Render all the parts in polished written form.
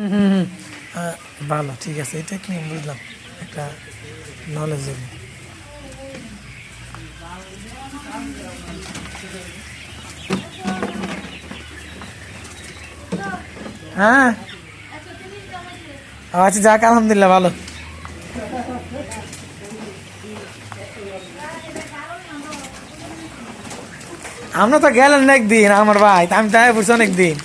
হুম হুম হুম। ভালো, ঠিক আছে, এটা কি বুঝলাম, একটা নলেজেবল। হ্যাঁ, আচ্ছা যাক, আলহামদুলিল্লাহ ভালো। আমরা তো গেলেন না একদিন আমার ভাই, আমি তাই পড়ছি অনেকদিন।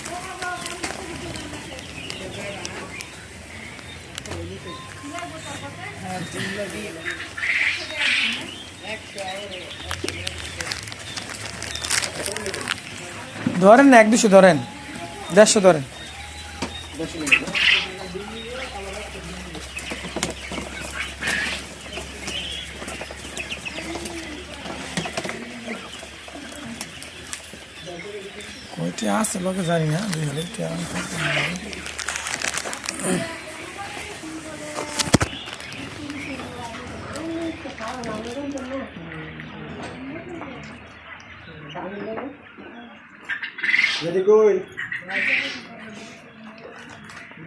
ধরেন না, 100-200 ধরেন, 150 ধরেন। ওইটা আছে লোকে জানি না, দুই হলে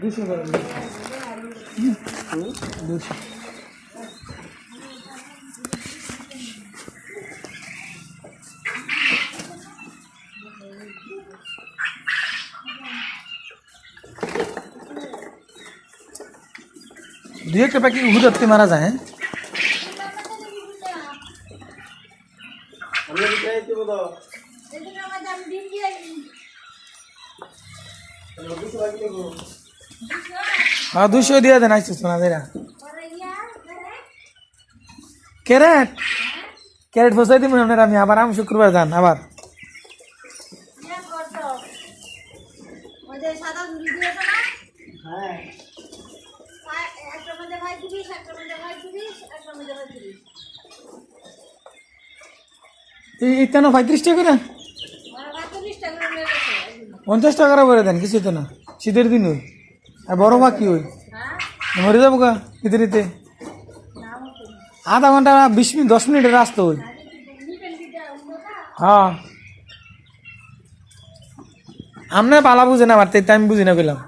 দুশো ধরেন, 200। দুই একটা পাখি হুদাতে মারা যায়, হ্যাঁ। হ্যাঁ 200 দিয়ে দেন, আইসিস না দেরা। ক্যারেট, ক্যারেট ফসাই দিব আপনার, আমি আবার আমি শুক্রবার যান আবার। এই কেন 35 টাকা করে, 50 টাকা করে দেন, কিছু তো না, শীতের দিন ওই, আর বড় মা কি ওই মরে যাবো গা ভিতরিতে। আধা ঘন্টা 20 মিনিট 10 মিনিটের রাস্তা ওই। হ্যাঁ, আপনার পালা বুঝে না, আমার তাই আমি বুঝি না পেলাম।